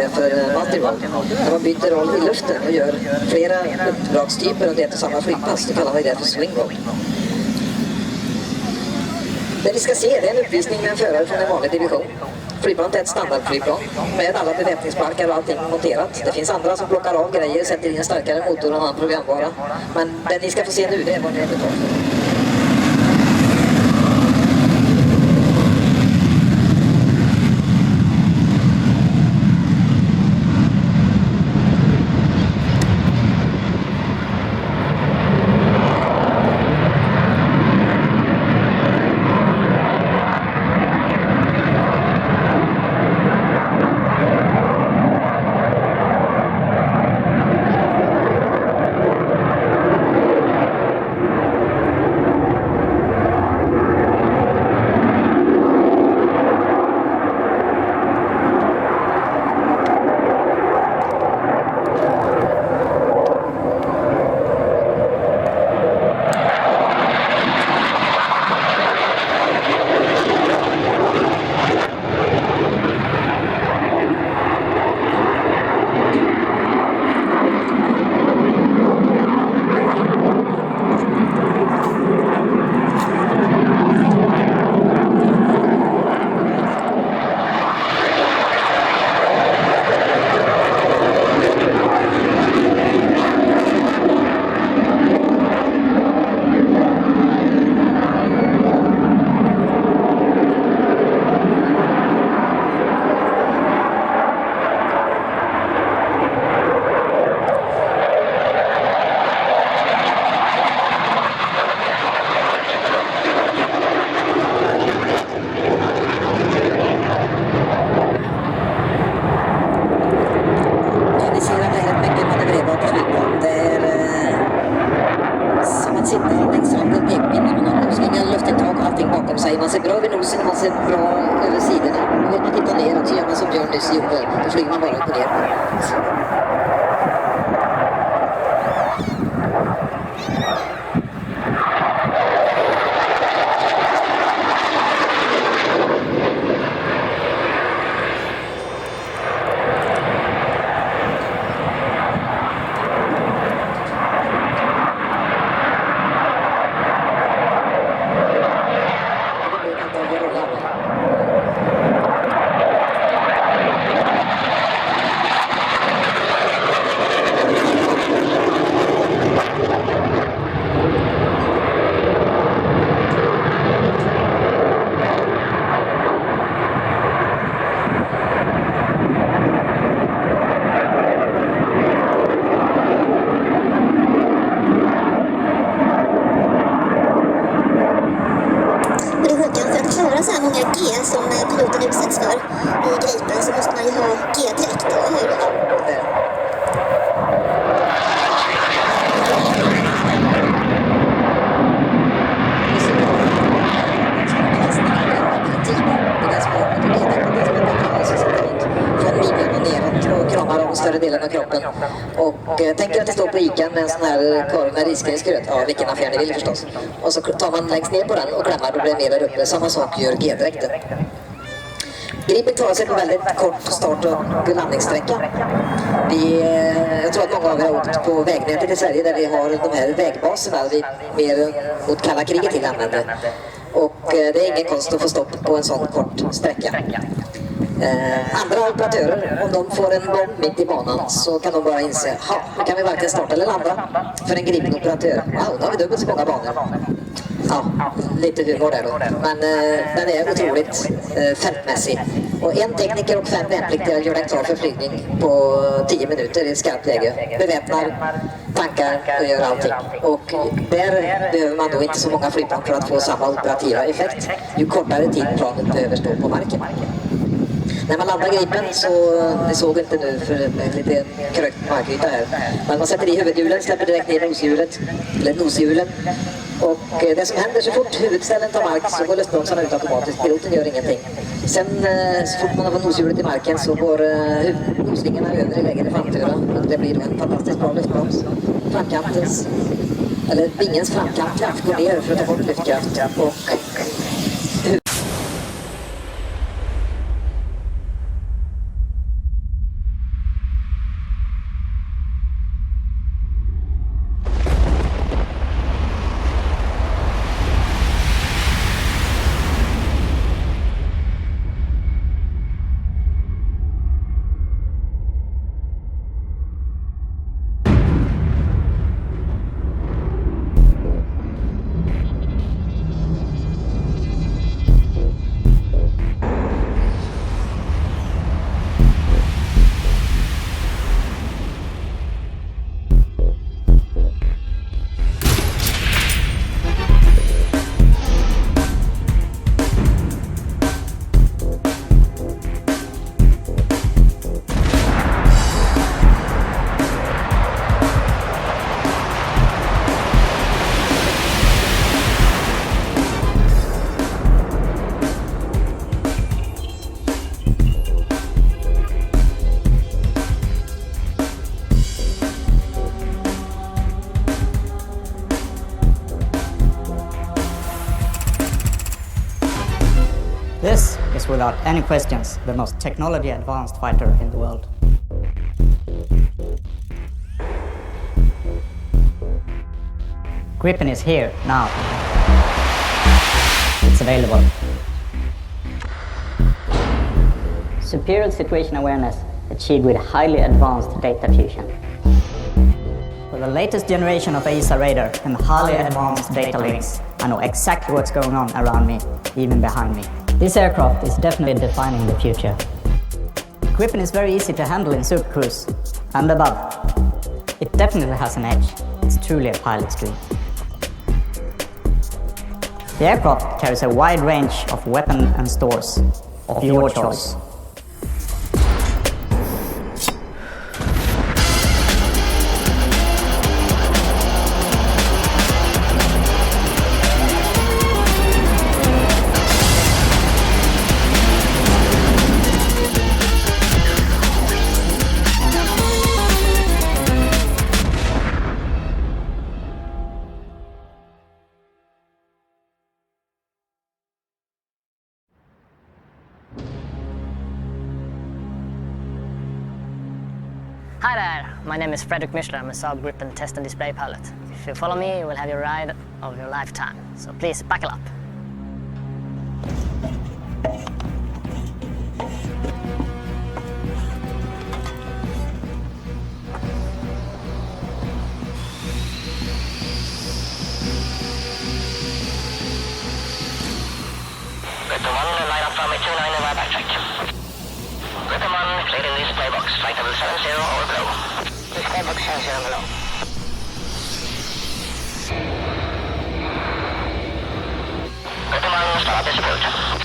det för multiroll. När man byter roll i luften och gör flera uppdragstyper under ett och samma flygpass, då kallar man det för swing roll. Det vi ska se, det är en uppvisning med en förare från en vanlig division. Flygplanet är ett standardflygplan med alla beväpningsbalkar och allting monterat. Det finns andra som plockar av grejer, sätter in en starkare motor och en annan programvara. Men det ni ska få se nu, det är vad ni har betalt för. Man ser bra över nosen, man ser bra över sidorna. Och vill man titta ner så gör man som Björn nyss gjorde. Då flyger man bara upp och ner. Som piloten utsätts för i Gripen så måste man ju ha G-dräkt då, hur? Större delen av kroppen och tänker att det står på ikan med en sån här korv med risgrynsgröt. Ja, vilken affär ni vill förstås. Och så tar man längst ner på den och klämmar och blir mer där uppe. Samma sak gör G-dräkten. Gripen klarar sig på väldigt kort start- och landningssträcka. Jag tror att många av er har åkt på vägnätet i Sverige där vi har de här vägbaserna vi mer mot kalla kriget till använder. Och det är ingen konst att få stopp på en sån kort sträcka. Andra operatörer, om de får en bomb mitt i banan så kan de bara inse nu kan vi varken starta eller landa för en gripen operatör. Wow, då har vi dubbelt så många banor. Ja, lite humor där då. Men den är otroligt fältmässig. Och en tekniker och 5 värnpliktiga gör den klar för flygning på 10 minuter i skarpt läge. Beväpnar, tankar och gör allting. Och där behöver man då inte så många flygplan för att få samma operativa effekt. Ju kortare tid planet behöver stå på marken. När man landar Gripen så, det såg inte nu för lite krökt markyta här, men man sätter i huvudhjulen, släpper direkt ner noshjulet, eller noshjulen. Och det som händer så fort huvudställen tar mark så går luftbromsarna ut automatiskt, piloten gör ingenting. Sen så fort man har fått noshjulet i marken så går nosvingarna över i lägre framtöra och det blir en fantastiskt bra luftbroms. Framkantens, eller vingens framkant går ner för att ta bort luftkraft och without any questions, the most technology-advanced fighter in the world. Gripen is here, now. It's available. Superior situation awareness achieved with highly advanced data fusion. With the latest generation of AESA radar and highly advanced data links, I know exactly what's going on around me, even behind me. This aircraft is definitely defining the future. Gripen is very easy to handle in supercruise and above. It definitely has an edge. It's truly a pilot's dream. The aircraft carries a wide range of weapons and stores of your choice. Hi there, my name is Fredrik Mischler. I'm a SAAB Gripen test and display pilot. If you follow me, you will have your ride of your lifetime. So please buckle up. Gripen 1, line up from 29 over backtrack. Gripen 1, cleared in the display box. Flight level 70 over below. Display box 70 below. Gripen 1, start up disapproved.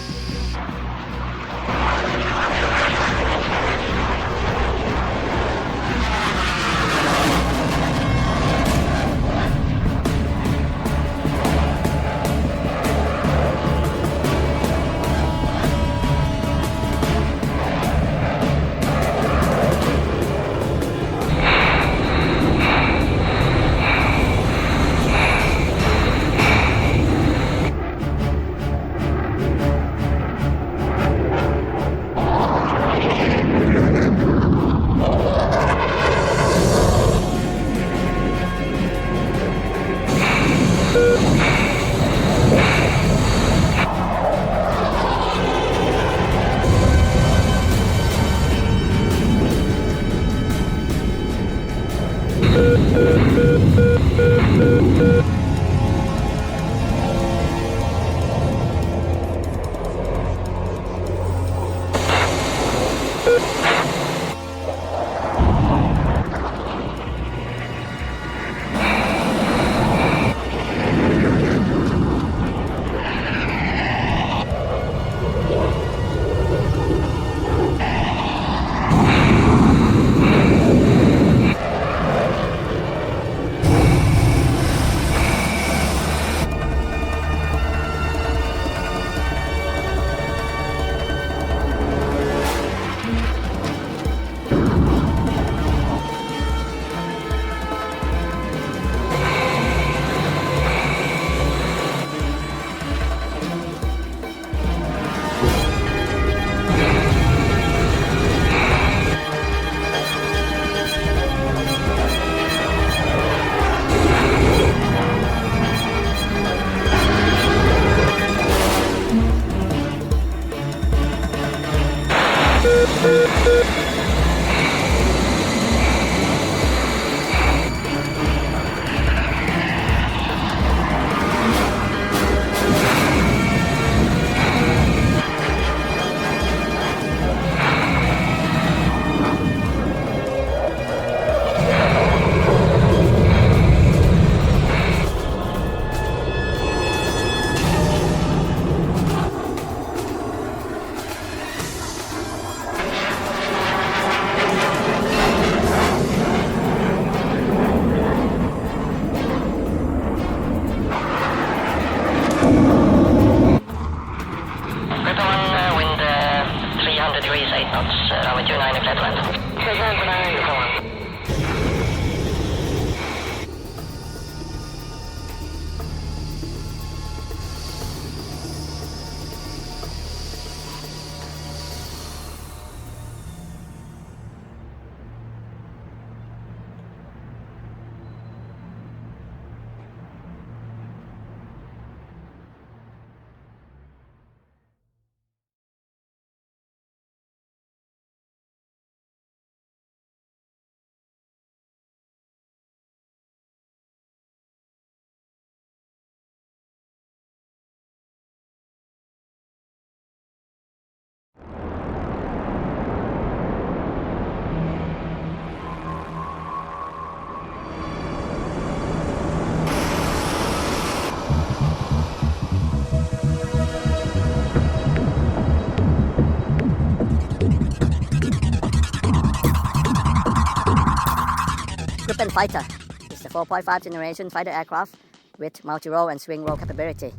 Gripen fighter is the 4.5 generation fighter aircraft with multi-role and swing role capability.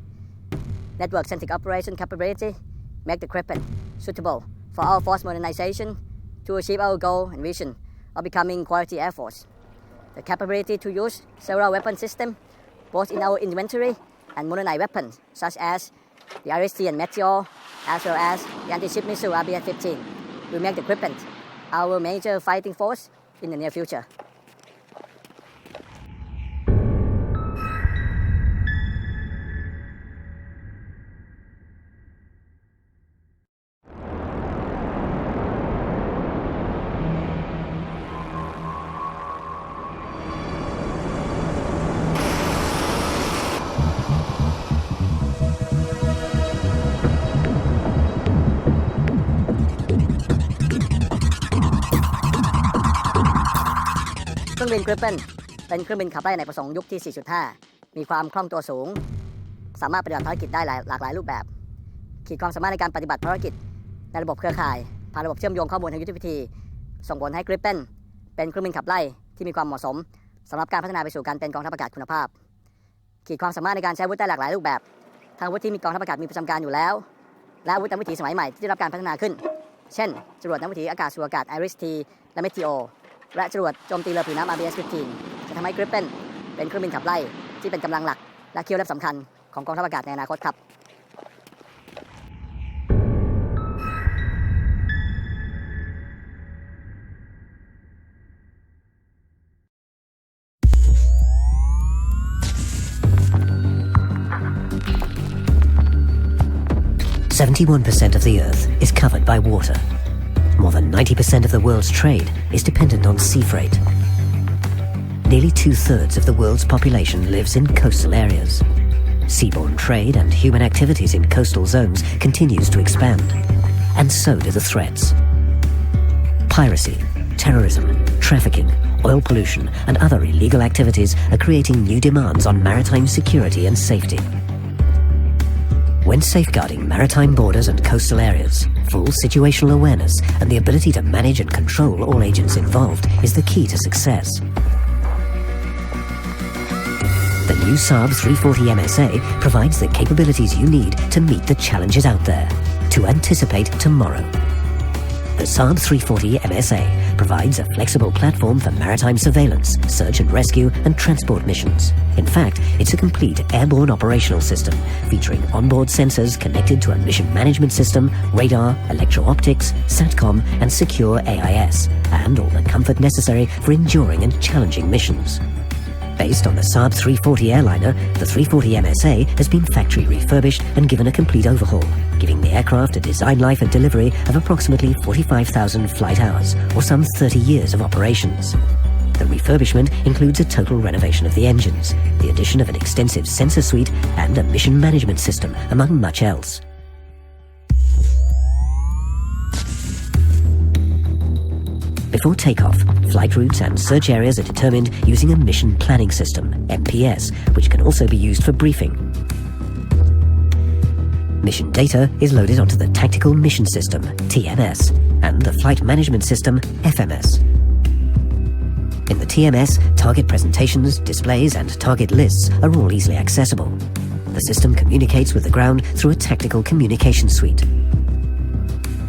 Network-centric operation capability make the Gripen suitable for our force modernization to achieve our goal and vision of becoming quality air force. The capability to use several weapon systems both in our inventory and modernized weapons such as the RST and Meteor, as well as the anti-ship missile RBS-15 will make the Gripen our major fighting force in the near future.เครื่องบิน Gripen เป็นเครื่องบินขับไล่อเนกประสงค์ยุคที่ 4.5 มีความคล่องตัวสูงสามารถปฏิบัติภารกิจได้หลากหลายรูปแบบขีดความสามารถในการปฏิบัติภารกิจในระบบเครือข่ายผ่านระบบเชื่อมโยงข้อมูลทางยุทธวิธีส่งผลให้ Gripen เป็นเครื่องบินขับไล่ที่มีความเหมาะสมสำหรับการพัฒนาไปสู่การเป็นกองทัพอากาศคุณภาพขีดความสามารถในการใช้อาวุธได้หลากหลายรูปแบบทั้งอาวุธที่มีกองทัพอากาศมีประจำการอยู่แล้วและอาวุธนำวิถีสมัยใหม่ที่ได้รับการพัฒนาขึ้นเช่นจรวดนำวิถีอากาศสู่อากาศ RST และ Meteor และจรวดโจมตีเรือผิวน้ำ RBS-15 จะทำให้ Gripen เป็นเครื่องบินขับไล่ที่เป็นกำลังหลักและเคี่ยวแลบสำคัญของกองทัพอากาศในอนาคตครับ 71% of the Earth is covered by water. More than 90% of the world's trade is dependent on sea freight. Nearly 2/3 of the world's population lives in coastal areas. Seaborne trade and human activities in coastal zones continues to expand. And so do the threats. Piracy, terrorism, trafficking, oil pollution and other illegal activities are creating new demands on maritime security and safety. When safeguarding maritime borders and coastal areas, full situational awareness and the ability to manage and control all agents involved is the key to success. The new SAAB 340 MSA provides the capabilities you need to meet the challenges out there, to anticipate tomorrow. The SAAB 340 MSA provides a flexible platform for maritime surveillance, search and rescue and transport missions. In fact, it's a complete airborne operational system featuring onboard sensors connected to a mission management system, radar, electro-optics, SATCOM and secure AIS, and all the comfort necessary for enduring and challenging missions. Based on the SAAB 340 airliner, the 340 MSA has been factory refurbished and given a complete overhaul, giving the aircraft a design life and delivery of approximately 45,000 flight hours, or some 30 years of operations. The refurbishment includes a total renovation of the engines, the addition of an extensive sensor suite and a mission management system, among much else. Before takeoff, flight routes and search areas are determined using a mission planning system, MPS, which can also be used for briefing. Mission data is loaded onto the Tactical Mission System, TMS, and the Flight Management System, FMS. In the TMS, target presentations, displays and target lists are all easily accessible. The system communicates with the ground through a tactical communication suite.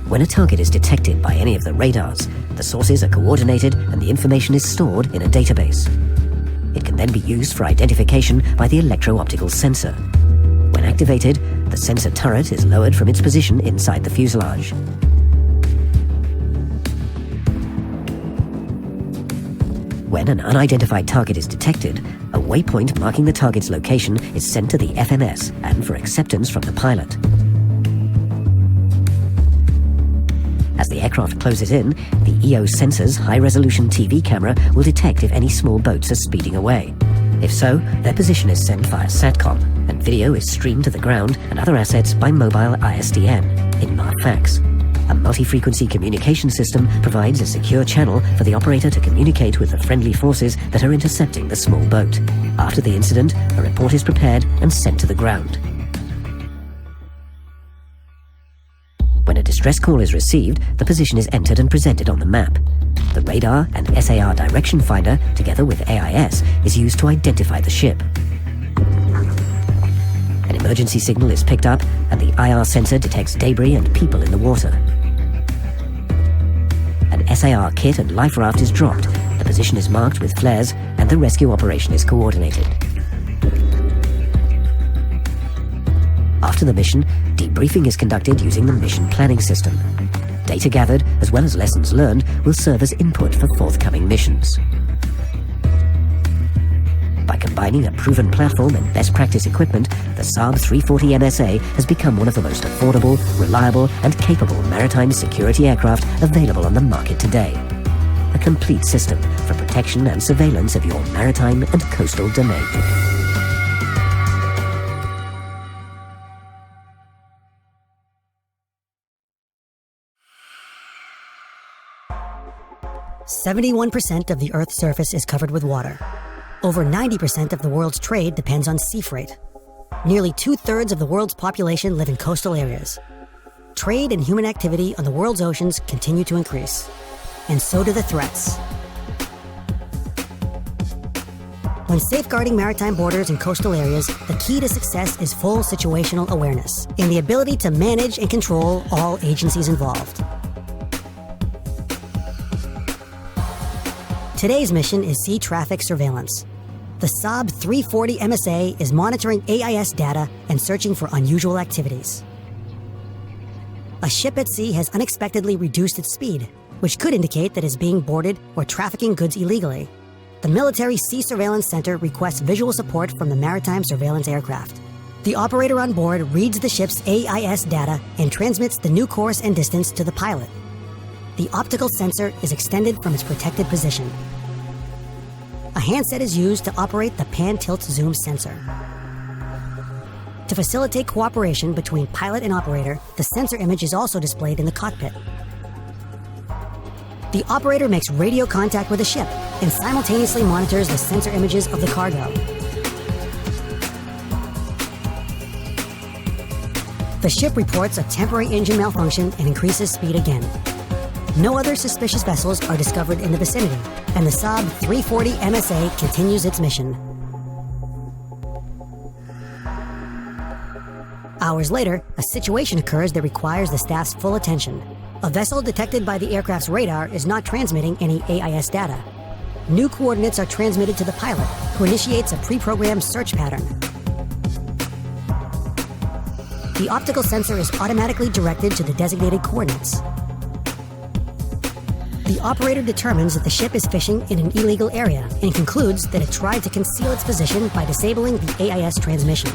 When a target is detected by any of the radars, the sources are coordinated and the information is stored in a database. It can then be used for identification by the electro-optical sensor. When activated, the sensor turret is lowered from its position inside the fuselage. When an unidentified target is detected, a waypoint marking the target's location is sent to the FMS and for acceptance from the pilot. As the aircraft closes in, the EO sensor's high-resolution TV camera will detect if any small boats are speeding away. If so, their position is sent via SATCOM, and video is streamed to the ground and other assets by mobile ISDN in MARFAX. A multi-frequency communication system provides a secure channel for the operator to communicate with the friendly forces that are intercepting the small boat. After the incident, a report is prepared and sent to the ground. When a distress call is received, the position is entered and presented on the map. The radar and SAR direction finder, together with AIS, is used to identify the ship. An emergency signal is picked up, and the IR sensor detects debris and people in the water. An SAR kit and life raft is dropped, the position is marked with flares, and the rescue operation is coordinated. After the mission, debriefing is conducted using the mission planning system. Data gathered, as well as lessons learned, will serve as input for forthcoming missions. By combining a proven platform and best practice equipment, the SAAB 340 MSA has become one of the most affordable, reliable, and capable maritime security aircraft available on the market today. A complete system for protection and surveillance of your maritime and coastal domain. "71% of the Earth's surface is covered with water. Over 90% of the world's trade depends on sea freight. Nearly 2/3 of the world's population live in coastal areas. Trade and human activity on the world's oceans continue to increase. And so do the threats. When safeguarding maritime borders and coastal areas, the key to success is full situational awareness and the ability to manage and control all agencies involved. Today's mission is sea traffic surveillance. The SAAB 340 MSA is monitoring AIS data and searching for unusual activities. A ship at sea has unexpectedly reduced its speed, which could indicate that it's being boarded or trafficking goods illegally. The Military Sea Surveillance Center requests visual support from the maritime surveillance aircraft. The operator on board reads the ship's AIS data and transmits the new course and distance to the pilot. The optical sensor is extended from its protected position. A handset is used to operate the pan-tilt-zoom sensor. To facilitate cooperation between pilot and operator, the sensor image is also displayed in the cockpit. The operator makes radio contact with the ship and simultaneously monitors the sensor images of the cargo. The ship reports a temporary engine malfunction and increases speed again. No other suspicious vessels are discovered in the vicinity, and the SAAB 340 MSA continues its mission. Hours later, a situation occurs that requires the staff's full attention. A vessel detected by the aircraft's radar is not transmitting any AIS data. New coordinates are transmitted to the pilot, who initiates a pre-programmed search pattern. The optical sensor is automatically directed to the designated coordinates. The operator determines that the ship is fishing in an illegal area and concludes that it tried to conceal its position by disabling the AIS transmission.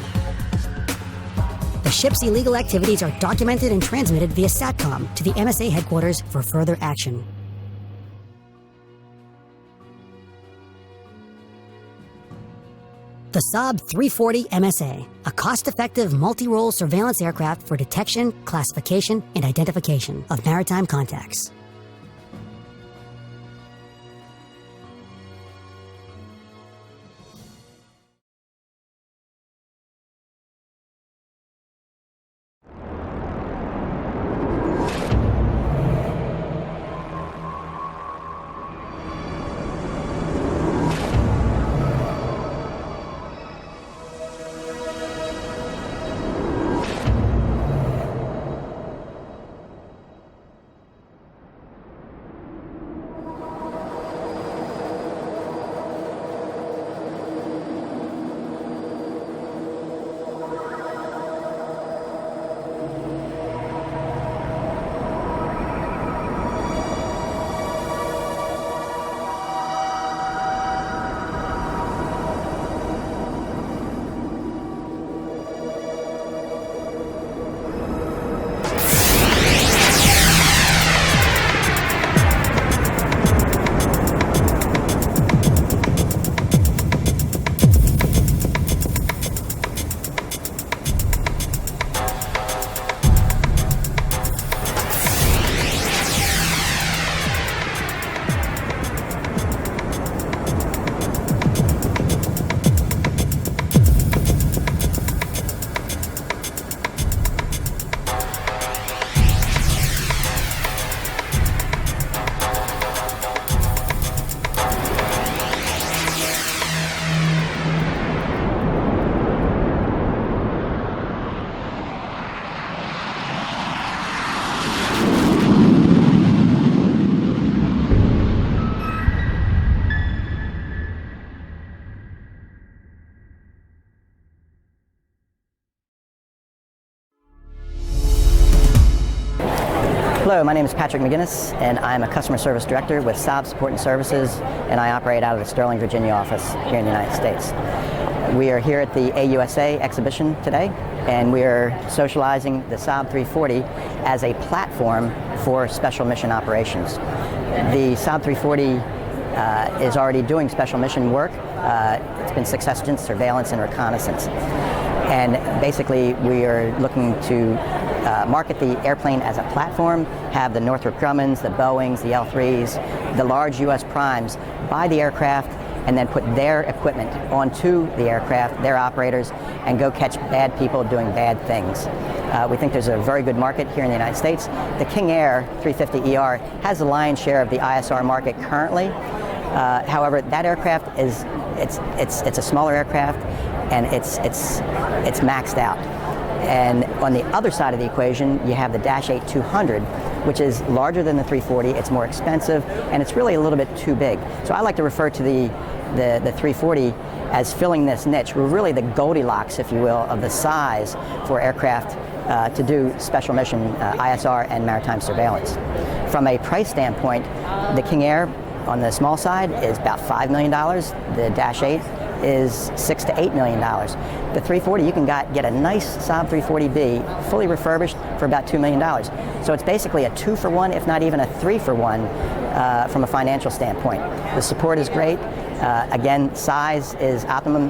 The ship's illegal activities are documented and transmitted via SATCOM to the MSA headquarters for further action. The SAAB 340 MSA, a cost-effective multi-role surveillance aircraft for detection, classification, and identification of maritime contacts. Hello, my name is Patrick McGinnis, and I'm a Customer Service Director with SAAB Support and Services, and I operate out of the Sterling, Virginia office here in the United States. We are here at the AUSA exhibition today, and we are socializing the SAAB 340 as a platform for special mission operations. The SAAB 340 is already doing special mission work. It's been success, surveillance, and reconnaissance. And basically, we are looking to market the airplane as a platform, have the Northrop Grummons, the Boeings, the L3s, the large U.S. primes buy the aircraft and then put their equipment onto the aircraft, their operators, and go catch bad people doing bad things. We think there's a very good market here in the United States. The King Air 350ER has the lion's share of the ISR market currently. However, that aircraft is it's a smaller aircraft, and it's maxed out. And on the other side of the equation, you have the Dash 8-200, which is larger than the 340. It's more expensive, and it's really a little bit too big. So I like to refer to the 340 as filling this niche. We're really the Goldilocks, if you will, of the size for aircraft to do special mission ISR and maritime surveillance. From a price standpoint, the King Air on the small side is about $5 million. The Dash 8 is $6 to $8 million. The 340, you can get a nice SAAB 340B fully refurbished for about $2 million. So it's basically a 2-for-1, if not even a 3-for-1 from a financial standpoint. The support is great. Again, size is optimum.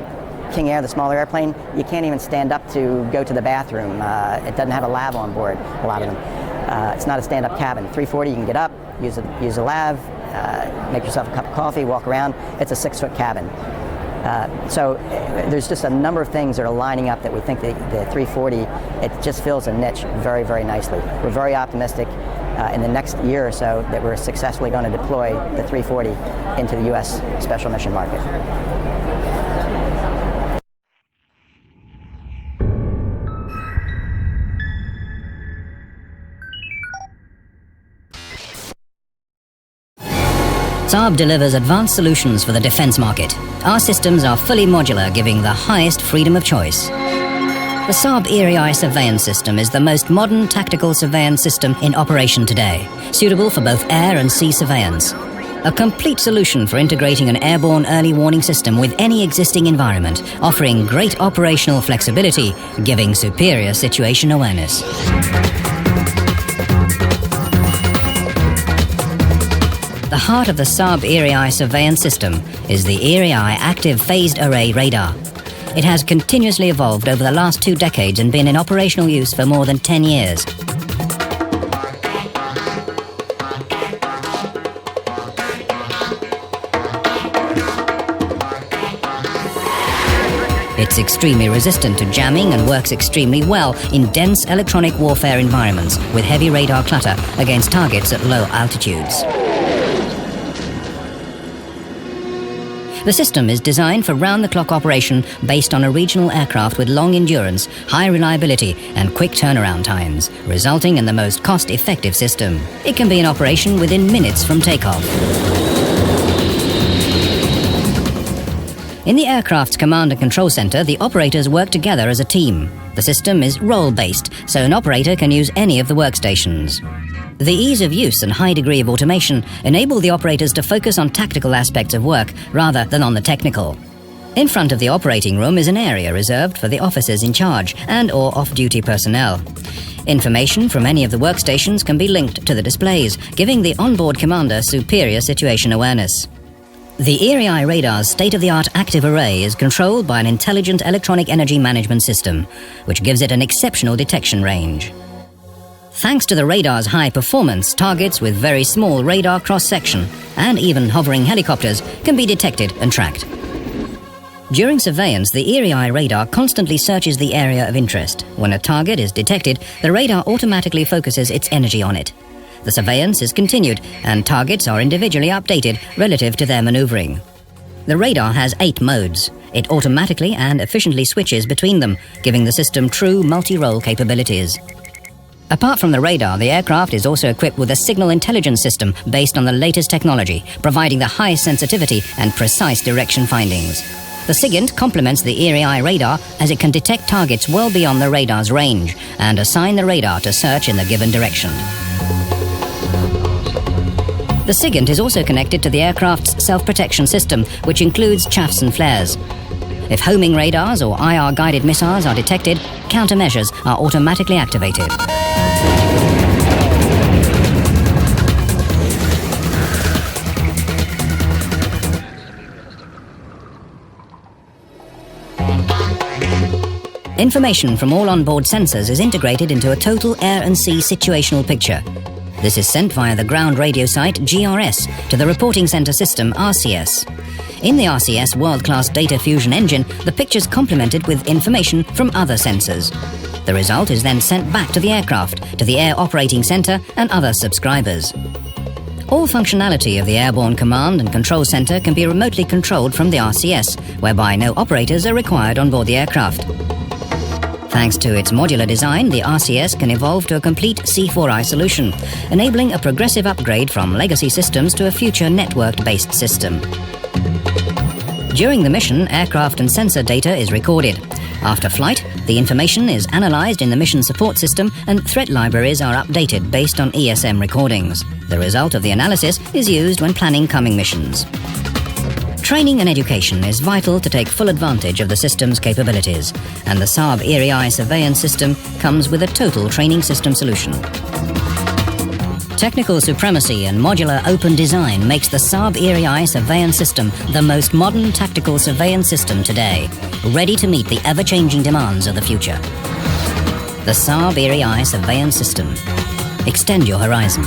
King Air, the smaller airplane, you can't even stand up to go to the bathroom. It doesn't have a lav on board, a lot of them. It's not a stand-up cabin. 340, you can get up, use a lav, make yourself a cup of coffee, walk around. It's a 6-foot cabin. So there's just a number of things that are lining up that we think the 340, it just fills a niche very, very nicely. We're very optimistic in the next year or so that we're successfully going to deploy the 340 into the U.S. special mission market. SAAB delivers advanced solutions for the defense market. Our systems are fully modular, giving the highest freedom of choice. The SAAB ERI surveillance system is the most modern tactical surveillance system in operation today, suitable for both air and sea surveillance. A complete solution for integrating an airborne early warning system with any existing environment, offering great operational flexibility, giving superior situation awareness. The heart of the SAAB ERI surveillance system is the ERI Active Phased Array Radar. It has continuously evolved over the last 2 decades and been in operational use for more than 10 years. It's extremely resistant to jamming and works extremely well in dense electronic warfare environments with heavy radar clutter against targets at low altitudes. The system is designed for round-the-clock operation based on a regional aircraft with long endurance, high reliability and quick turnaround times, resulting in the most cost-effective system. It can be in operation within minutes from takeoff. In the aircraft's command and control center, the operators work together as a team. The system is role-based, so an operator can use any of the workstations. The ease of use and high degree of automation enable the operators to focus on tactical aspects of work rather than on the technical. In front of the operating room is an area reserved for the officers in charge and/or off-duty personnel. Information from any of the workstations can be linked to the displays, giving the onboard commander superior situation awareness. The ERI radar's state-of-the-art active array is controlled by an intelligent electronic energy management system, which gives it an exceptional detection range. Thanks to the radar's high performance, targets with very small radar cross-section and even hovering helicopters can be detected and tracked. During surveillance, the ERI radar constantly searches the area of interest. When a target is detected, the radar automatically focuses its energy on it. The surveillance is continued and targets are individually updated relative to their maneuvering. The radar has 8 modes. It automatically and efficiently switches between them, giving the system true multi-role capabilities. Apart from the radar, the aircraft is also equipped with a signal intelligence system based on the latest technology, providing the highest sensitivity and precise direction findings. The SIGINT complements the ERI radar as it can detect targets well beyond the radar's range and assign the radar to search in the given direction. The SIGINT is also connected to the aircraft's self-protection system, which includes chaffs and flares. If homing radars or IR-guided missiles are detected, countermeasures are automatically activated. Information from all onboard sensors is integrated into a total air and sea situational picture. This is sent via the ground radio site GRS to the reporting center system RCS. In the RCS world-class data fusion engine, the picture's complemented with information from other sensors. The result is then sent back to the aircraft, to the Air Operating Center and other subscribers. All functionality of the Airborne Command and Control Center can be remotely controlled from the RCS, whereby no operators are required on board the aircraft. Thanks to its modular design, the RCS can evolve to a complete C4I solution, enabling a progressive upgrade from legacy systems to a future network-based system. During the mission, aircraft and sensor data is recorded. After flight, the information is analyzed in the mission support system and threat libraries are updated based on ESM recordings. The result of the analysis is used when planning coming missions. Training and education is vital to take full advantage of the system's capabilities, and the SAAB ERI surveillance system comes with a total training system solution. Technical supremacy and modular open design makes the SAAB ERI surveillance system the most modern tactical surveillance system today, ready to meet the ever-changing demands of the future. The SAAB ERI surveillance system. Extend your horizon.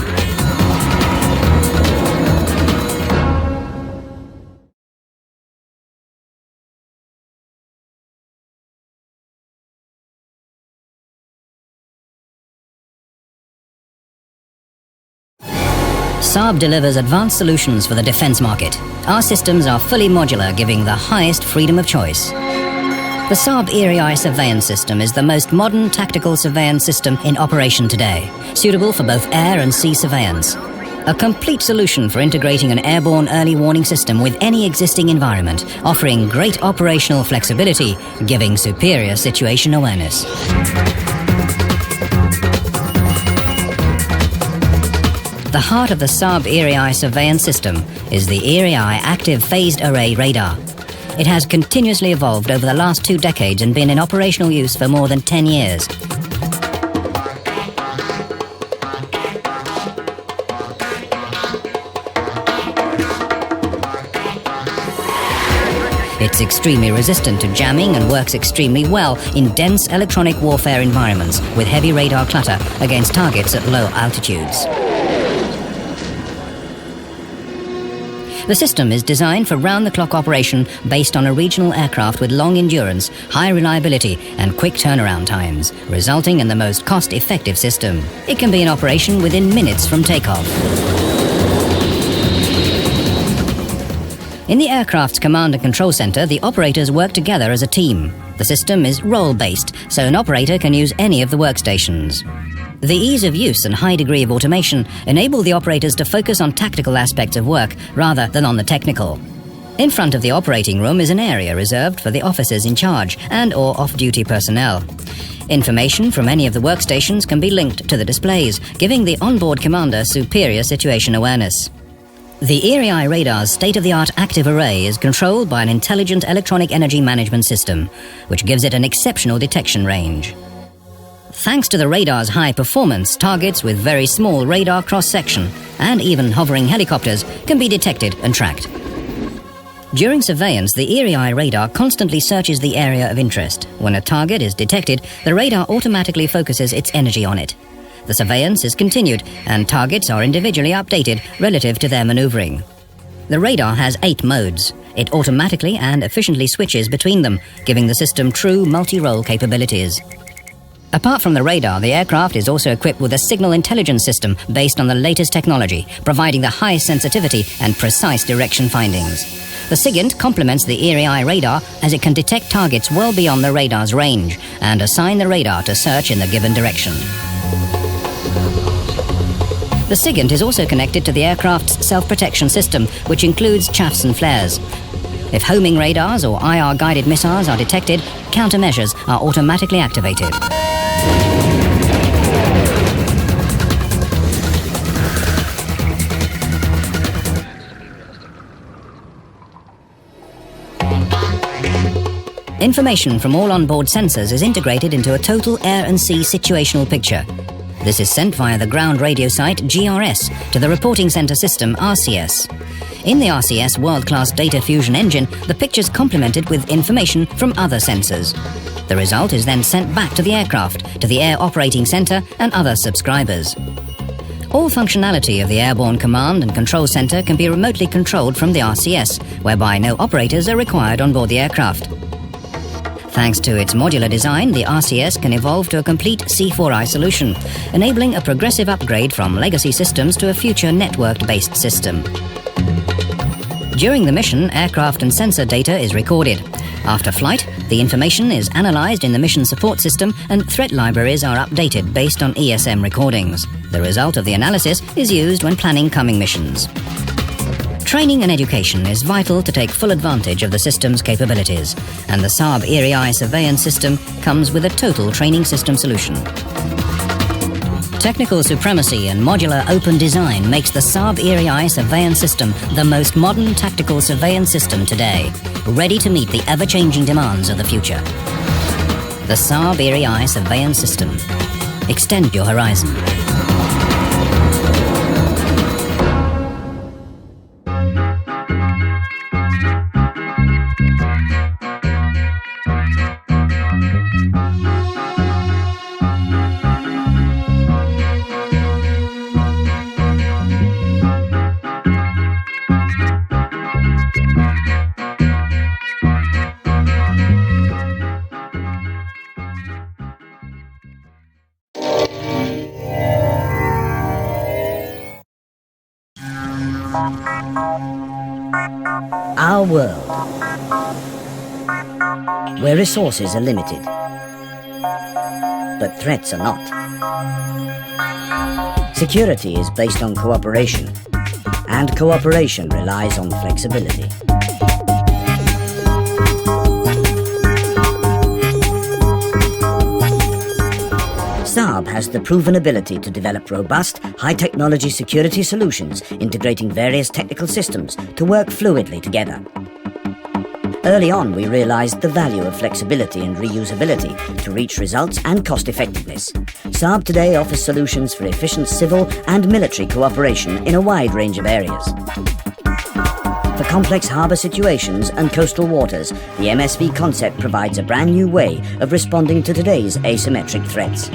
SAAB delivers advanced solutions for the defense market. Our systems are fully modular, giving the highest freedom of choice. The SAAB ERI surveillance system is the most modern tactical surveillance system in operation today, suitable for both air and sea surveillance. A complete solution for integrating an airborne early warning system with any existing environment, offering great operational flexibility, giving superior situation awareness. The heart of the SAAB ERI surveillance system is the ERI Active Phased Array Radar. It has continuously evolved over the last 2 decades and been in operational use for more than 10 years. It's extremely resistant to jamming and works extremely well in dense electronic warfare environments with heavy radar clutter against targets at low altitudes. The system is designed for round-the-clock operation based on a regional aircraft with long endurance, high reliability and quick turnaround times, resulting in the most cost-effective system. It can be in operation within minutes from takeoff. In the aircraft's command and control center, the operators work together as a team. The system is role-based, so an operator can use any of the workstations. The ease of use and high degree of automation enable the operators to focus on tactical aspects of work rather than on the technical. In front of the operating room is an area reserved for the officers in charge and/or off-duty personnel. Information from any of the workstations can be linked to the displays, giving the onboard commander superior situation awareness. The ERI radar's state-of-the-art active array is controlled by an intelligent electronic energy management system, which gives it an exceptional detection range. Thanks to the radar's high performance, targets with very small radar cross-section and even hovering helicopters can be detected and tracked. During surveillance, the ERI radar constantly searches the area of interest. When a target is detected, the radar automatically focuses its energy on it. The surveillance is continued and targets are individually updated relative to their maneuvering. The radar has 8 modes. It automatically and efficiently switches between them, giving the system true multi-role capabilities. Apart from the radar, the aircraft is also equipped with a signal intelligence system based on the latest technology, providing the highest sensitivity and precise direction findings. The SIGINT complements the ERI radar as it can detect targets well beyond the radar's range and assign the radar to search in the given direction. The SIGINT is also connected to the aircraft's self-protection system, which includes chaffs and flares. If homing radars or IR-guided missiles are detected, countermeasures are automatically activated. Information from all onboard sensors is integrated into a total air and sea situational picture. This is sent via the ground radio site GRS to the reporting center system RCS. In the RCS world-class data fusion engine, the picture's complemented with information from other sensors. The result is then sent back to the aircraft, to the Air Operating Center and other subscribers. All functionality of the Airborne Command and Control Center can be remotely controlled from the RCS, whereby no operators are required on board the aircraft. Thanks to its modular design, the RCS can evolve to a complete C4I solution, enabling a progressive upgrade from legacy systems to a future networked-based system. During the mission, aircraft and sensor data is recorded. After flight, the information is analysed in the mission support system and threat libraries are updated based on ESM recordings. The result of the analysis is used when planning coming missions. Training and education is vital to take full advantage of the system's capabilities, and the SAAB ERI surveillance system comes with a total training system solution. Technical supremacy and modular open design makes the SAAB ERI surveillance system the most modern tactical surveillance system today, ready to meet the ever-changing demands of the future. The SAAB ERI surveillance system. Extend your horizon. Our world, where resources are limited, but threats are not. Security is based on cooperation, and cooperation relies on flexibility. SAAB has the proven ability to develop robust, high-technology security solutions integrating various technical systems to work fluidly together. Early on, we realized the value of flexibility and reusability to reach results and cost-effectiveness. SAAB today offers solutions for efficient civil and military cooperation in a wide range of areas. For complex harbour situations and coastal waters, the MSV concept provides a brand new way of responding to today's asymmetric threats.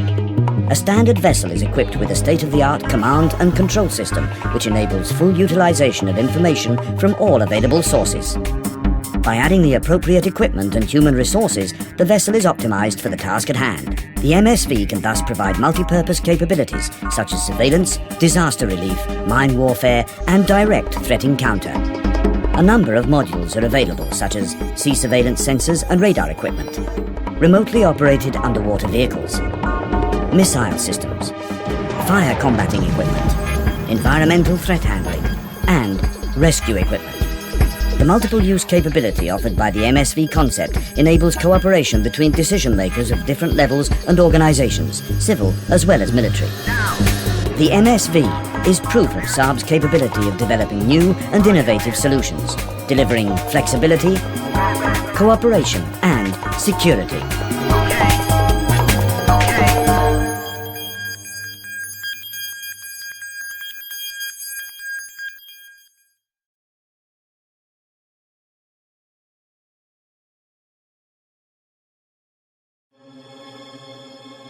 A standard vessel is equipped with a state-of-the-art command and control system which enables full utilization of information from all available sources. By adding the appropriate equipment and human resources, the vessel is optimized for the task at hand. The MSV can thus provide multi-purpose capabilities such as surveillance, disaster relief, mine warfare, and direct threat encounter. A number of modules are available, such as sea surveillance sensors and radar equipment, remotely operated underwater vehicles, missile systems, fire combating equipment, environmental threat handling, and rescue equipment. The multiple-use capability offered by the MSV concept enables cooperation between decision-makers of different levels and organizations, civil as well as military. The MSV is proof of SAAB's capability of developing new and innovative solutions, delivering flexibility, cooperation, and security.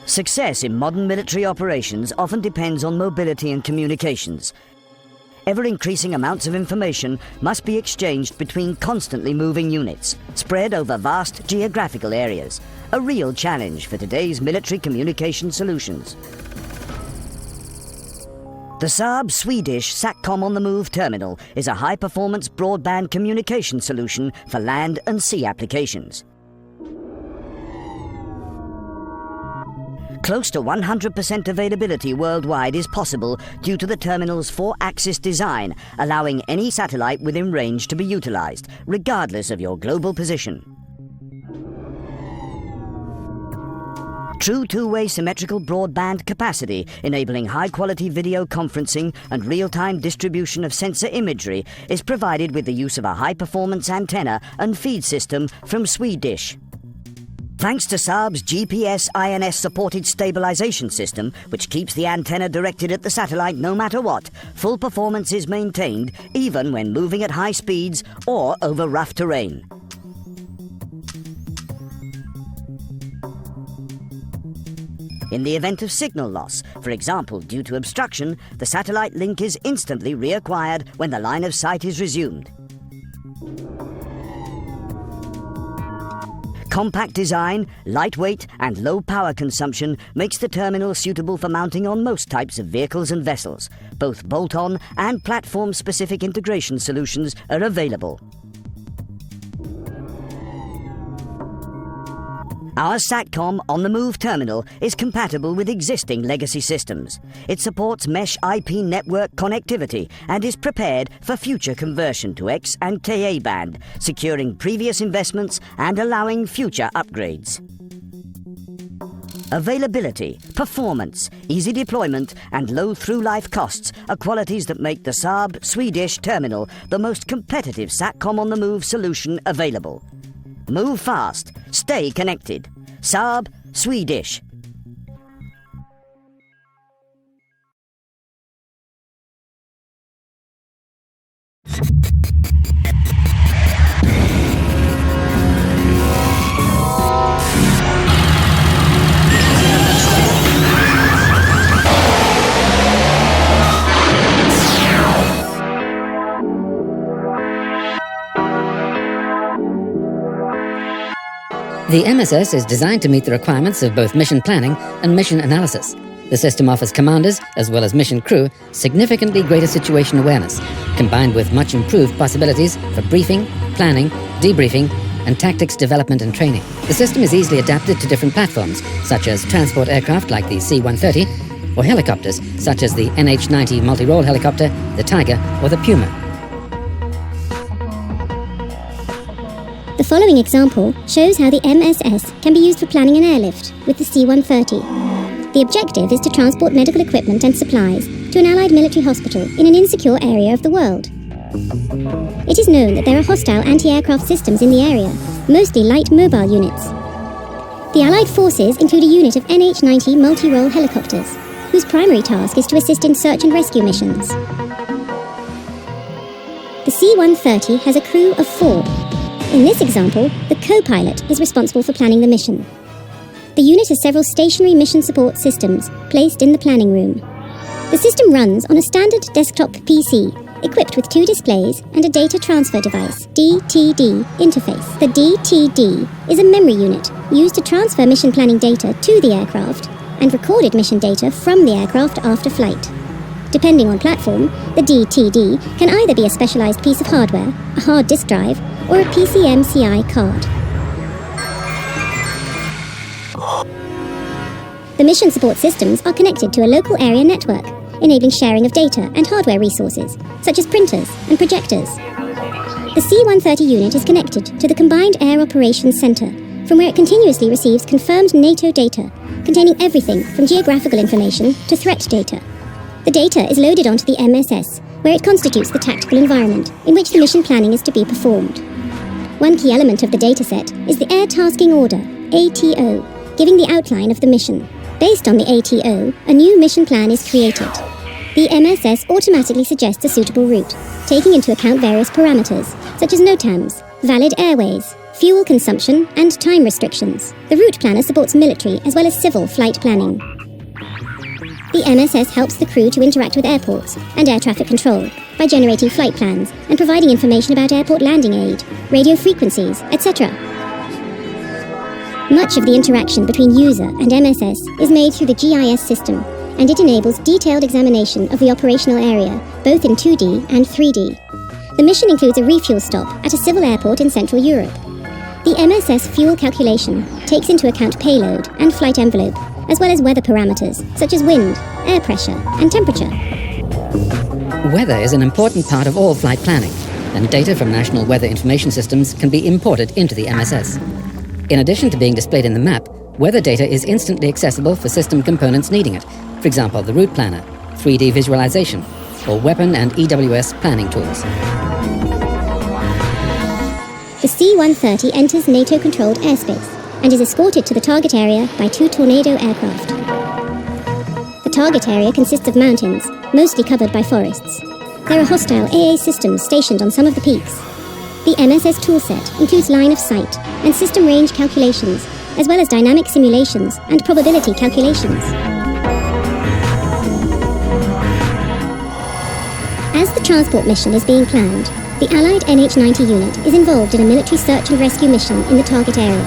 Success in modern military operations often depends on mobility and communications. Ever-increasing amounts of information must be exchanged between constantly moving units, spread over vast geographical areas, a real challenge for today's military communication solutions. The SAAB Swedish SATCOM on the Move terminal is a high-performance broadband communication solution for land and sea applications. Close to 100% availability worldwide is possible due to the terminal's 4-axis design, allowing any satellite within range to be utilized, regardless of your global position. True two-way symmetrical broadband capacity, enabling high-quality video conferencing and real-time distribution of sensor imagery, is provided with the use of a high-performance antenna and feed system from Swedish. Thanks to Saab's GPS INS-supported stabilization system, which keeps the antenna directed at the satellite no matter what, full performance is maintained even when moving at high speeds or over rough terrain. In the event of signal loss, for example due to obstruction, the satellite link is instantly reacquired when the line of sight is resumed. Compact design, lightweight and low power consumption makes the terminal suitable for mounting on most types of vehicles and vessels. Both bolt-on and platform-specific integration solutions are available. Our SATCOM on-the-move terminal is compatible with existing legacy systems. It supports mesh IP network connectivity and is prepared for future conversion to X and Ka band, securing previous investments and allowing future upgrades. Availability, performance, easy deployment and low through-life costs are qualities that make the Saab Swedish terminal the most competitive SATCOM on-the-move solution available. Move fast. Stay connected. Saab Swedish. The MSS is designed to meet the requirements of both mission planning and mission analysis. The system offers commanders, as well as mission crew, significantly greater situation awareness, combined with much improved possibilities for briefing, planning, debriefing, and tactics development and training. The system is easily adapted to different platforms, such as transport aircraft like the C-130, or helicopters, such as the NH-90 multi-role helicopter, the Tiger, or the Puma. The following example shows how the MSS can be used for planning an airlift with the C-130. The objective is to transport medical equipment and supplies to an Allied military hospital in an insecure area of the world. It is known that there are hostile anti-aircraft systems in the area, mostly light mobile units. The Allied forces include a unit of NH-90 multi-role helicopters, whose primary task is to assist in search and rescue missions. The C-130 has a crew of 4. In this example, the co-pilot is responsible for planning the mission. The unit has several stationary mission support systems placed in the planning room. The system runs on a standard desktop PC, equipped with 2 displays and a data transfer device, DTD, interface. The DTD is a memory unit used to transfer mission planning data to the aircraft and recorded mission data from the aircraft after flight. Depending on platform, the DTD can either be a specialized piece of hardware, a hard disk drive, or a PCMCI card. The mission support systems are connected to a local area network, enabling sharing of data and hardware resources, such as printers and projectors. The C-130 unit is connected to the Combined Air Operations Center, from where it continuously receives confirmed NATO data, containing everything from geographical information to threat data. The data is loaded onto the MSS, where it constitutes the tactical environment in which the mission planning is to be performed. One key element of the dataset is the Air Tasking Order, ATO, giving the outline of the mission. Based on the ATO, a new mission plan is created. The MSS automatically suggests a suitable route, taking into account various parameters, such as NOTAMs, valid airways, fuel consumption, and time restrictions. The route planner supports military as well as civil flight planning. The MSS helps the crew to interact with airports and air traffic control by generating flight plans and providing information about airport landing aid, radio frequencies, etc. Much of the interaction between user and MSS is made through the GIS system, and it enables detailed examination of the operational area, both in 2D and 3D. The mission includes a refuel stop at a civil airport in Central Europe. The MSS fuel calculation takes into account payload and flight envelope, as well as weather parameters, such as wind, air pressure, and temperature. Weather is an important part of all flight planning, and data from national weather information systems can be imported into the MSS. In addition to being displayed in the map, weather data is instantly accessible for system components needing it, for example, the route planner, 3D visualization, or weapon and EWS planning tools. The C-130 enters NATO-controlled airspace and is escorted to the target area by 2 Tornado aircraft. The target area consists of mountains, mostly covered by forests. There are hostile AA systems stationed on some of the peaks. The MSS toolset includes line of sight and system range calculations, as well as dynamic simulations and probability calculations. As the transport mission is being planned, the Allied NH-90 unit is involved in a military search and rescue mission in the target area.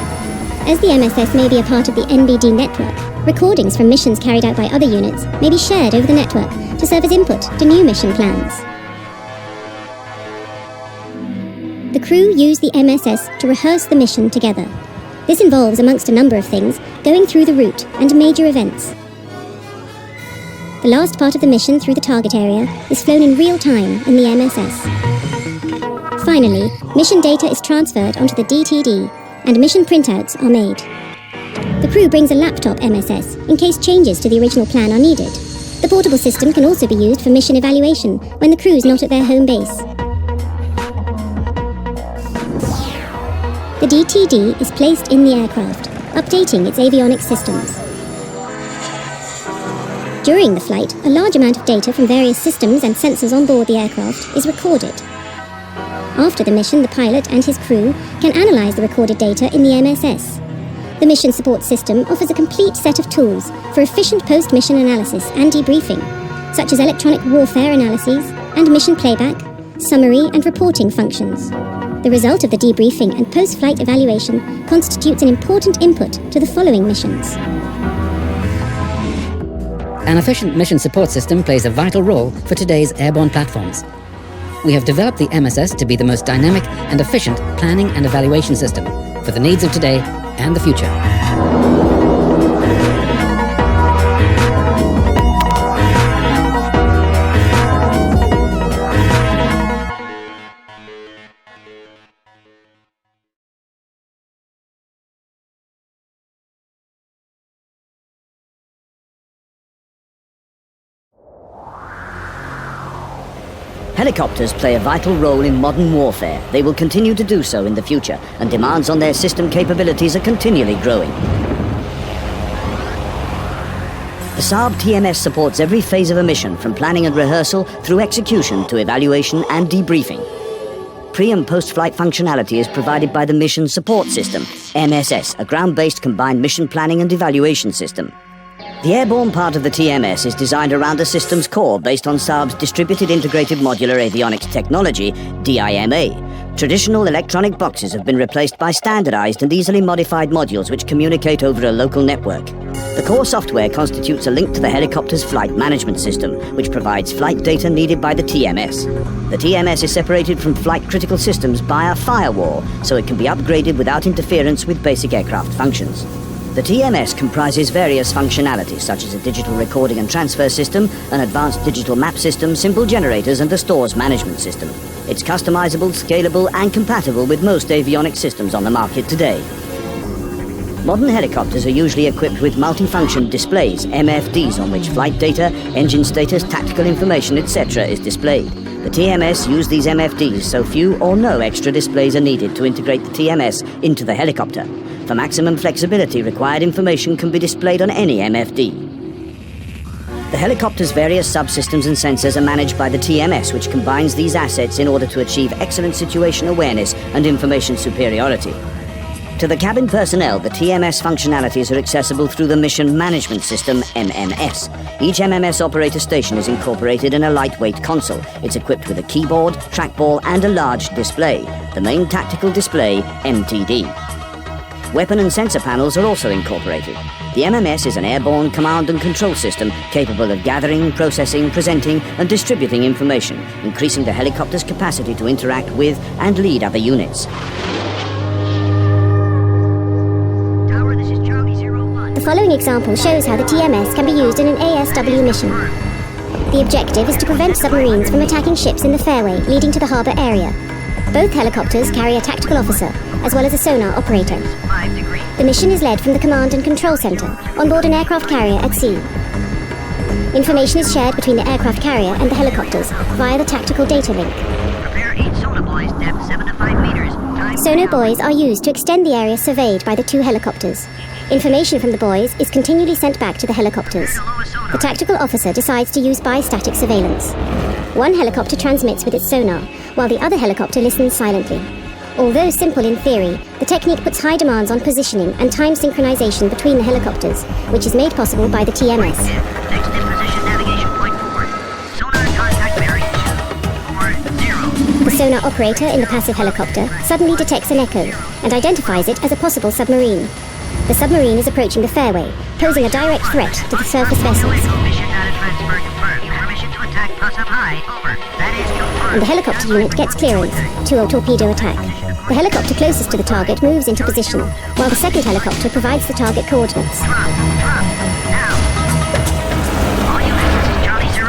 As the MSS may be a part of the NBD network, recordings from missions carried out by other units may be shared over the network to serve as input to new mission plans. The crew use the MSS to rehearse the mission together. This involves, amongst a number of things, going through the route and major events. The last part of the mission through the target area is flown in real time in the MSS. Finally, mission data is transferred onto the DTD, and mission printouts are made. The crew brings a laptop MSS in case changes to the original plan are needed. The portable system can also be used for mission evaluation when the crew is not at their home base. The DTD is placed in the aircraft, updating its avionics systems. During the flight, a large amount of data from various systems and sensors on board the aircraft is recorded. After the mission, the pilot and his crew can analyze the recorded data in the MSS. The mission support system offers a complete set of tools for efficient post-mission analysis and debriefing, such as electronic warfare analyses and mission playback, summary and reporting functions. The result of the debriefing and post-flight evaluation constitutes an important input to the following missions. An efficient mission support system plays a vital role for today's airborne platforms. We have developed the MSS to be the most dynamic and efficient planning and evaluation system for the needs of today and the future. Helicopters play a vital role in modern warfare. They will continue to do so in the future, and demands on their system capabilities are continually growing. The SAAB TMS supports every phase of a mission, from planning and rehearsal through execution to evaluation and debriefing. Pre- and post-flight functionality is provided by the Mission Support System, MSS, a ground-based combined mission planning and evaluation system. The airborne part of the TMS is designed around the system's core based on SAAB's Distributed Integrated Modular Avionics Technology, DIMA. Traditional electronic boxes have been replaced by standardized and easily modified modules which communicate over a local network. The core software constitutes a link to the helicopter's flight management system, which provides flight data needed by the TMS. The TMS is separated from flight critical systems by a firewall, so it can be upgraded without interference with basic aircraft functions. The TMS comprises various functionalities such as a digital recording and transfer system, an advanced digital map system, simple generators and a stores management system. It's customizable, scalable and compatible with most avionics systems on the market today. Modern helicopters are usually equipped with multifunction displays, MFDs, on which flight data, engine status, tactical information, etc. is displayed. The TMS use these MFDs so few or no extra displays are needed to integrate the TMS into the helicopter. For maximum flexibility, required information can be displayed on any MFD. The helicopter's various subsystems and sensors are managed by the TMS, which combines these assets in order to achieve excellent situation awareness and information superiority. To the cabin personnel, the TMS functionalities are accessible through the Mission Management System, MMS. Each MMS operator station is incorporated in a lightweight console. It's equipped with a keyboard, trackball and a large display, the main tactical display, MTD. Weapon and sensor panels are also incorporated. The MMS is an airborne command and control system capable of gathering, processing, presenting and distributing information, increasing the helicopter's capacity to interact with and lead other units. The following example shows how the TMS can be used in an ASW mission. The objective is to prevent submarines from attacking ships in the fairway leading to the harbour area. Both helicopters carry a tactical officer, as well as a sonar operator. The mission is led from the command and control centre, on board an aircraft carrier at sea. Information is shared between the aircraft carrier and the helicopters via the tactical data link. Prepare each sonar buoys, depth 7 to 5 meters. Time Sonar buoys are used to extend the area surveyed by the two helicopters. Information from the buoys is continually sent back to the helicopters. The tactical officer decides to use bistatic surveillance. One helicopter transmits with its sonar, while the other helicopter listens silently. Although simple in theory, the technique puts high demands on positioning and time synchronization between the helicopters, which is made possible by the TMS. Next in position, navigation point 4. Sonar contact bearing 240. The sonar operator in the passive helicopter suddenly detects an echo and identifies it as a possible submarine. The submarine is approaching the fairway, posing a direct threat to the surface vessels. Mission data transfer confirmed. Permission to attack plus up high. Over. That is confirmed. And the helicopter unit gets clearance to a torpedo attack. The helicopter closest to the target moves into position, while the second helicopter provides the target coordinates. Drop. Now. All units, Charlie 01.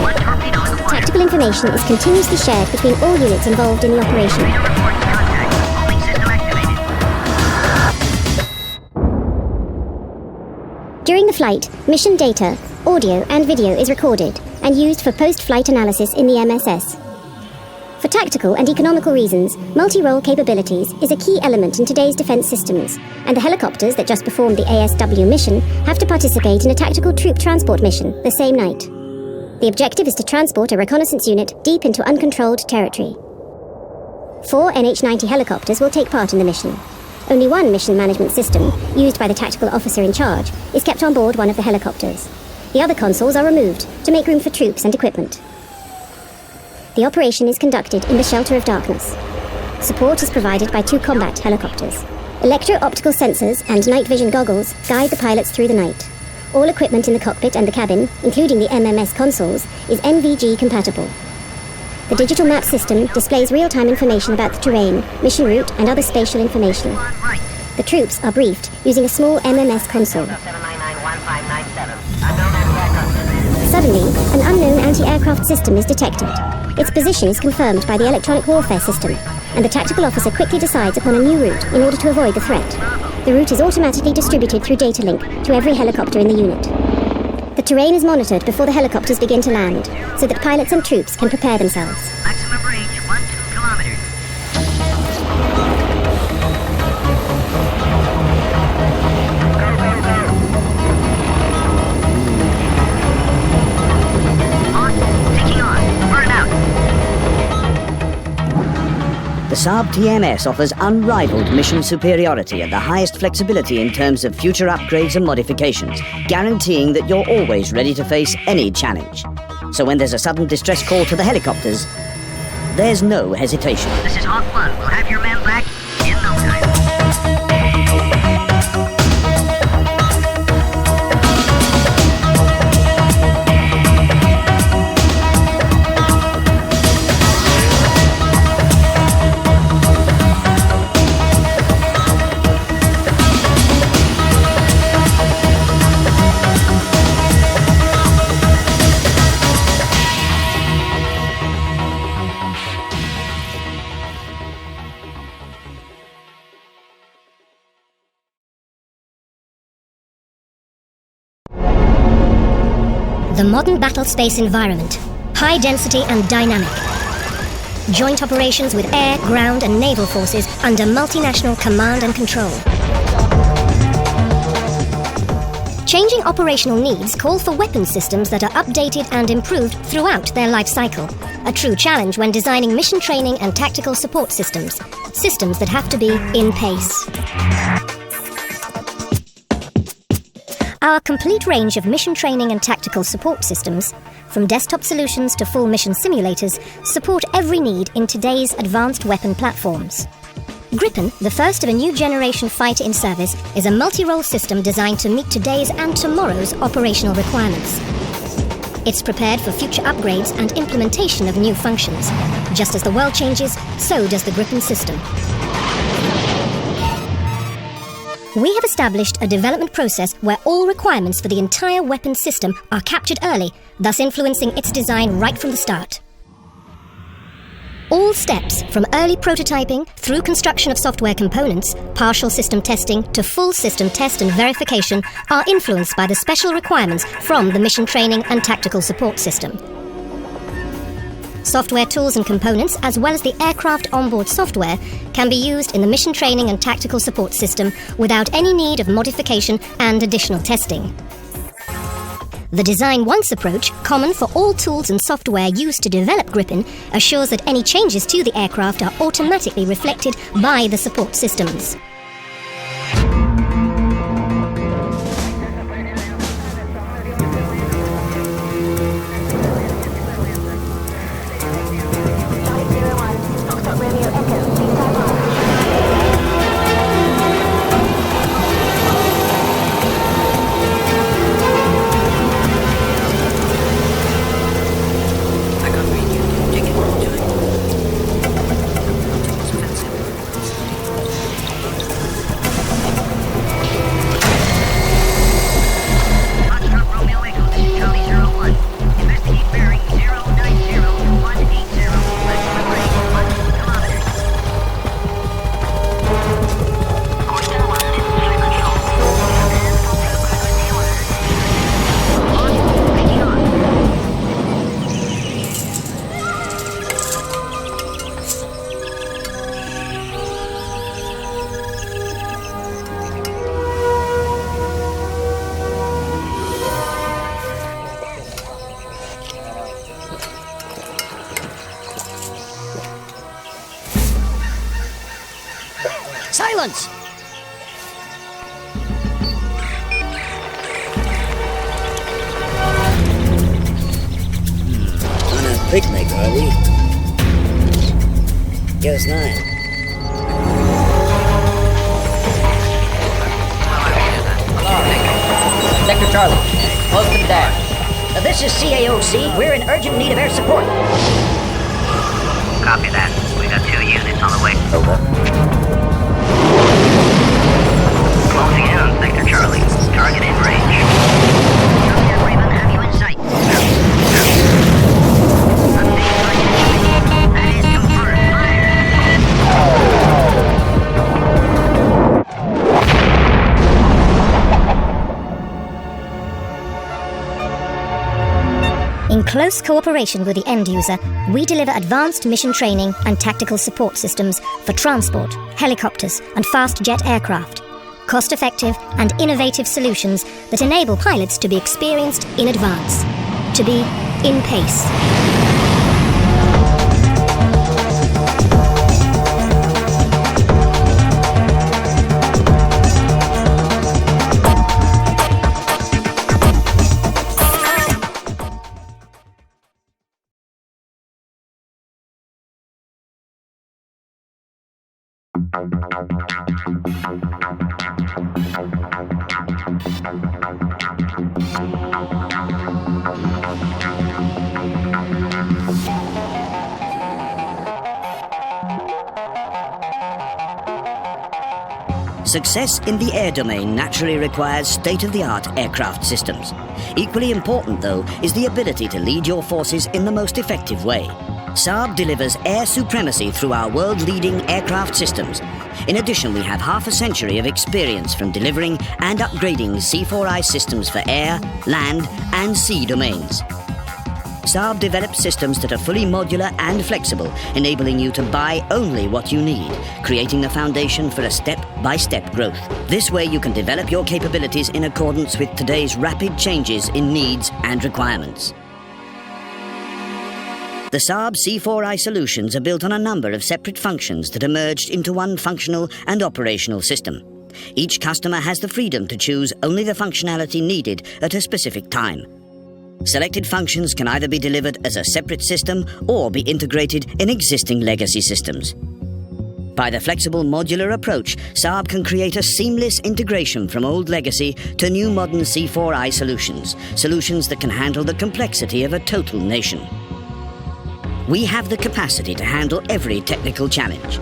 One torpedo in the water. Tactical information is continuously shared between all units involved in the operation. Report contact. Homing system activated. During the flight, mission data, audio and video is recorded and used for post-flight analysis in the MSS. For tactical and economical reasons, multi-role capabilities is a key element in today's defense systems, and the helicopters that just performed the ASW mission have to participate in a tactical troop transport mission the same night. The objective is to transport a reconnaissance unit deep into uncontrolled territory. 4 NH-90 helicopters will take part in the mission. Only one mission management system, used by the tactical officer in charge, is kept on board one of the helicopters. The other consoles are removed to make room for troops and equipment. The operation is conducted in the shelter of darkness. Support is provided by 2 combat helicopters. Electro-optical sensors and night vision goggles guide the pilots through the night. All equipment in the cockpit and the cabin, including the MMS consoles, is NVG compatible. The digital map system displays real-time information about the terrain, mission route, and other spatial information. The troops are briefed using a small MMS console. Suddenly, an unknown anti-aircraft system is detected. Its position is confirmed by the electronic warfare system, and the tactical officer quickly decides upon a new route in order to avoid the threat. The route is automatically distributed through data link to every helicopter in the unit. The terrain is monitored before the helicopters begin to land, so that pilots and troops can prepare themselves. Maximum range 12 kilometers. The SAAB TMS offers unrivaled mission superiority and the highest flexibility in terms of future upgrades and modifications, guaranteeing that you're always ready to face any challenge. So when there's a sudden distress call to the helicopters, there's no hesitation. This is Hawk 1. We'll have your men back in no time. The modern battle space environment, high density and dynamic. Joint operations with air, ground and naval forces under multinational command and control. Changing operational needs call for weapon systems that are updated and improved throughout their life cycle. A true challenge when designing mission training and tactical support systems. Systems that have to be in pace. Our complete range of mission training and tactical support systems, from desktop solutions to full mission simulators, support every need in today's advanced weapon platforms. Gripen, the first of a new generation fighter in service, is a multi-role system designed to meet today's and tomorrow's operational requirements. It's prepared for future upgrades and implementation of new functions. Just as the world changes, so does the Gripen system. We have established a development process where all requirements for the entire weapon system are captured early, thus influencing its design right from the start. All steps, from early prototyping through construction of software components, partial system testing to full system test and verification, are influenced by the special requirements from the mission training and tactical support system. Software tools and components, as well as the aircraft onboard software, can be used in the mission training and tactical support system without any need of modification and additional testing. The Design Once approach, common for all tools and software used to develop Gripen, assures that any changes to the aircraft are automatically reflected by the support systems. Silence! On a picnic, are we? JAS-9. Sector Charlie, close to the dash. This is CAOC. We're in urgent need of air support. Copy that. We got 2 units on the way. Over. Closing in on Sector Charlie. Target in range. Charlie and Raven have you in sight. That is confirmed. In close cooperation with the end user, we deliver advanced mission training and tactical support systems for transport, helicopters, and fast jet aircraft. Cost-effective and innovative solutions that enable pilots to be experienced in advance, to be in pace. Success in the air domain naturally requires state-of-the-art aircraft systems. Equally important, though, is the ability to lead your forces in the most effective way. SAAB delivers air supremacy through our world-leading aircraft systems. In addition, we have half a century of experience from delivering and upgrading C4I systems for air, land, and sea domains. SAAB develops systems that are fully modular and flexible, enabling you to buy only what you need, creating the foundation for a step-by-step growth. This way you can develop your capabilities in accordance with today's rapid changes in needs and requirements. The SAAB C4I solutions are built on a number of separate functions that are merged into one functional and operational system. Each customer has the freedom to choose only the functionality needed at a specific time. Selected functions can either be delivered as a separate system or be integrated in existing legacy systems. By the flexible modular approach, SAAB can create a seamless integration from old legacy to new modern C4I solutions, solutions that can handle the complexity of a total nation. We have the capacity to handle every technical challenge.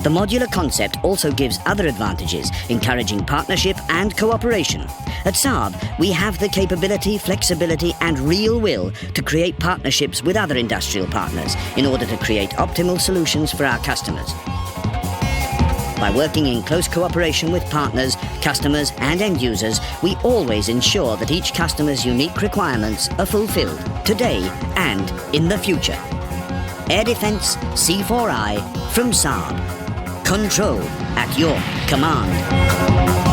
The modular concept also gives other advantages, encouraging partnership and cooperation. At SAAB, we have the capability, flexibility, and real will to create partnerships with other industrial partners in order to create optimal solutions for our customers. By working in close cooperation with partners, customers and end users, we always ensure that each customer's unique requirements are fulfilled today and in the future. Air Defence C4I from SAAB. Control at your command.